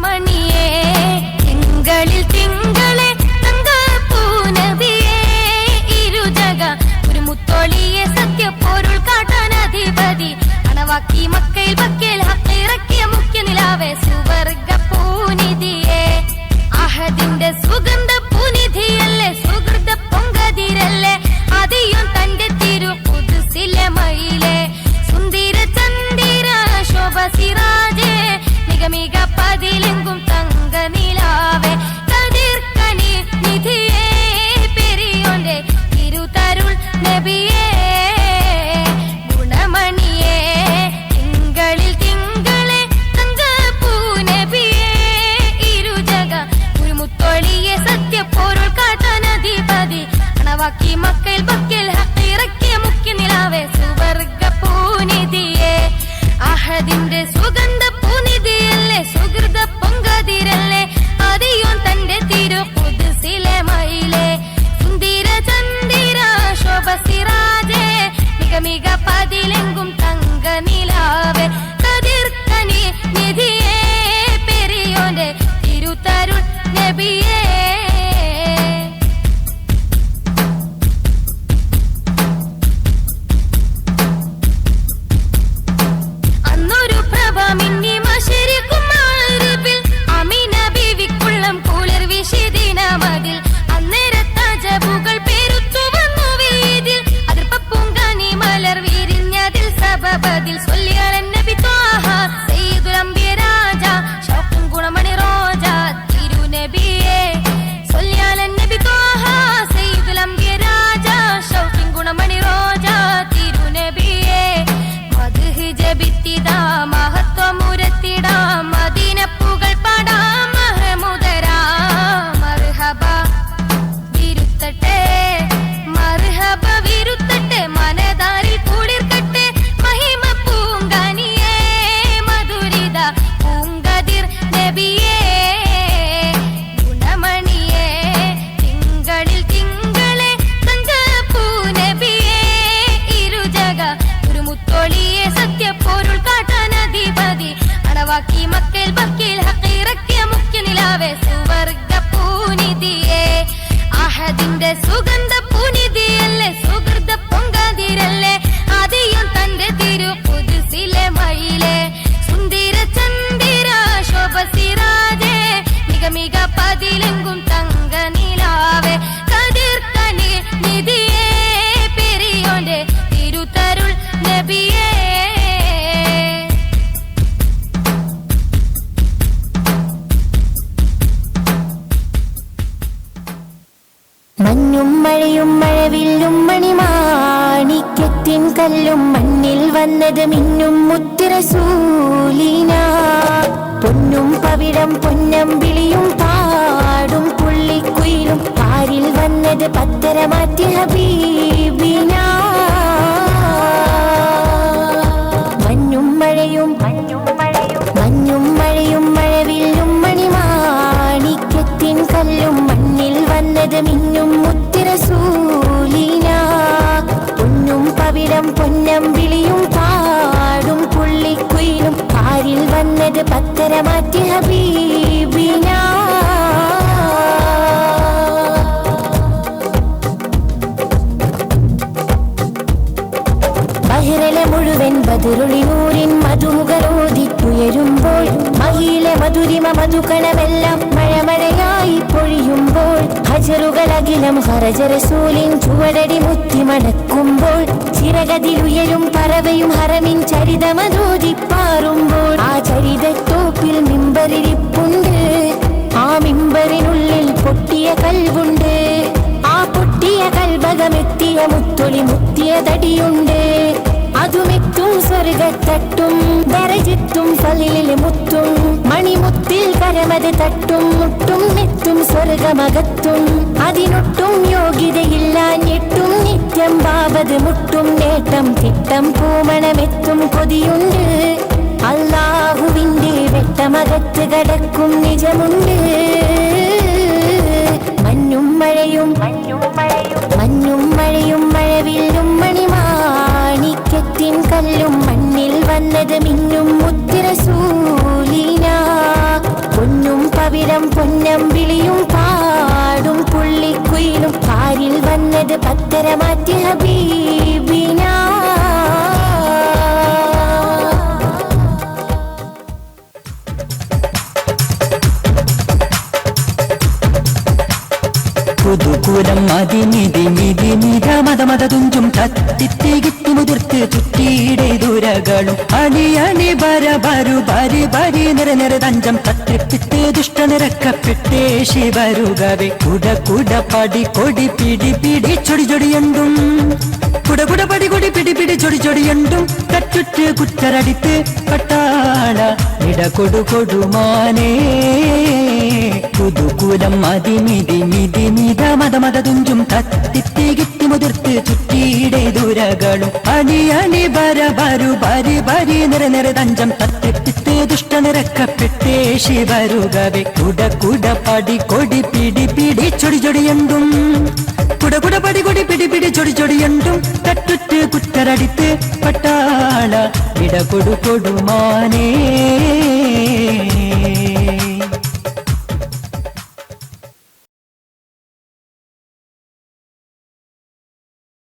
ഗുണമണിയേ തിങ്കളിൽ തിങ്കളെ തങ്കപ്പൂനബിയേ ഇരുജഗ ഒരു മുത്തോളിയെ സത്യപ്പൊരുൾ കാട്ടാൻ അധിപതി അണവാക്കി മക്കയിൽ ബക്കയിൽ ഹക്കിറക്കിയ മുഖ്യ നിലാവേ സുവർഗ പൂനിധിയേ അഹദിന്റെ സുഗന്ധ പൂനിധിയല്ലേ സുഹൃത പൊങ്കതിരല്ലേ അതിയും തന്റെ തിരു ഖുദ്സിലെ മയിലേ സുന്ദര ചന്ദിര ശോഭ സിറാജേ മിക പതിലെങ്കും തങ്ക നിലാവേ കതിർക്കനി നിധിയേ പെരിയോന്റെ തിരുതരുൾ നബിയേ ഗുണമണിയേ തിങ്കളിൽ തിങ്കളെ തങ്കപ്പൂനബിയേ ഇരുജഗ ഒരു മുത്തോളിയെ സത്യപ്പൊരുൾ കാട്ടാൻ അധിപതി അണവാക്കി മക്കയിൽ ബക്കയിൽ ഹക്കിറക്കിയ മുഖ്യ നിലാവേ സുവർഗ പൂനിധിയേ അഹദിന്റെ സുഗന്ധ പൂനിധിയല്ലേ സുഹൃത പൊങ്കതിരല്ലേ അതിയും തന്റെ തിരു ഖുദ്സിലെ മയിലേ സുന്ദര ചന്ദിര ശോഭ സിറാജേ മിക പതിലെങ്കും തങ്ക നിലാവേ കതിർക്കനി നിധിയേ പെരിയോന്റെ തിരുതരുൾ നബിയേ മക്കയിൽ ബക്കയിൽ ഹക്കിറക്കിയ മുഖ്യ നിലാവേ സുവർഗ പൂനിധിയേ അഹദിന്റെ സുഗന്ധ പൂനിധിയല്ലേ സുഹൃത പൊങ്കതിരല്ലേ അതിയും തന്റെ തിരു ഖുദ്സിലെ മയിലേ സുന്ദര ചന്ദിര ശോഭ സിറാജേ മിക പതിലെങ്കും തങ്ക നിലാവേ കതിർക്കനി നിധിയേ പെരിയോന്റെ തിരുതരുൾ നബിയേ മഞ്ഞും മഴയും മഴവില്ലും മണിമാണിക്യത്തിൻ കല്ലും മണ്ണിൽ വന്നത് മിന്നും മുത്തുറസൂലിന പൊന്നും പവിഴം പൊന്നമ്പിളിയും പാടും പുള്ളിക്കുയിലും പാരിൽ വന്നത് പത്തരമാറ്റി ഹബീബിന മഞ്ഞും മഴയും മഴവില്ലും മണിമാണിക്യത്തിൻ കല്ലും മണ്ണിൽ വന്നത് മിന്നും മുത്തുറസൂലിന പൊന്നും പവിഴം പൊന്നമ്പിളിയും പാടും പുള്ളിക്കുയിലും പാരിൽ വന്നത് പത്തരമാറ്റി ഹബീബിന ബഹിറലെ മുഴുവൻ ബദറുളിനൂരിൻ മധുമുഖരോദിത്തുയരുമ്പോൾ മഹിയിലെ മധുരിമ മധുകണമെല്ലാം മഴമഴയായി പൊഴിയുമ്പോൾ ഹജറുകളകിലം ഹറജ റസൂലിൻ ചുവടടി മുത്തി മടക്കുമ്പോൾ ചിറകതിലുയരും പറവയും ഹറമിൻ ചരിതമതോദിപ്പാറുമ്പോൾ ആ ചരിതത്തോപ്പിൽ മിമ്പറിരിപ്പുണ്ട് ആ മിമ്പറിനുള്ളിൽ പൊട്ടിയ കൽവുണ്ട് ആ പൊട്ടിയ കൽഭകമെത്തിയ മുത്തൊളി മുത്തിയ തടിയുണ്ട് അതുമെത്തും സ്വർഗത്തട്ടും ദറജത്തും ഫളിലിലെ മുത്തും മണിമുത്തിൽ കരമത് തട്ടും മുട്ടും നെത്തും സ്വർഗമകത്തും അതിനൊട്ടും യോഗ്യതയില്ലാഞ്ഞിട്ടും നിത്യം ബാബത് മുട്ടും നേട്ടം തിട്ടം പൂമണമെത്തും കൊതിയുണ്ട് അല്ലാഹുവിന്റെ വെട്ടമകത്ത് കടക്കും നിജമുണ്ട് മഞ്ഞും മഴയും മഴവില്ലും മണിമാണിക്യത്തിൻ കല്ലും മണ്ണിൽ വന്നത് മിന്നും മുത്തുറസൂലിന പൊന്നു ആയിരം പൊന്നമ്പിളിയും പാടും പുള്ളിക്കുയിലും കാരിൽ വന്നത് പത്തരമാറ്റി ഹബീബിന. പുതുകുലം മതിനിധി നിധി നിധ മത മത തുഞ്ചും തത്തിത്തികിത്തി മുതിർത്ത് ചുറ്റിയുടെ ദുരകളും അണി അണി ബര ബരു ബരി ബരി നിര നിര തഞ്ചം തത്രിപ്പിത്ത് ദുഷ്ട നിരക്കപ്പെട്ടേ ശിവരുകവേ കുട കുട പടി കൊടി പിടി പിടി ചൊടി ചൊടിയണ്ടും കുട കുട പടി കൊടി പിടി പിടി ചൊടി ചൊടിയണ്ടും കറ്റുറ്റ് കുറ്റരടിത്ത് പട്ടാള ഇട കൊടു കൊടുമാനേ. പുതുകുലം മതിനിധി നിധി നിധ മത മത തുഞ്ചും തത്തിത്തികിത്തി മുതിർത്ത് ചുറ്റിയുടെ ദുരകളും അണി അണി ബര ബരു ബരി ബരി നിര നിര തഞ്ചം തത്തിപ്പിത്ത് ദുഷ്ട നിരക്കപ്പെട്ടേ ശിവരുകവേ കുട കുട പടി കൊടി പിടി പിടി ചൊടി ചൊടിയണ്ടും കുട കുട പടി കൊടി പിടി പിടി ചൊടി ചൊടിയണ്ടും കറ്റുറ്റ് കുറ്റരടിത്ത് പട്ടാള ഇട കൊടു കൊടുമാനേ.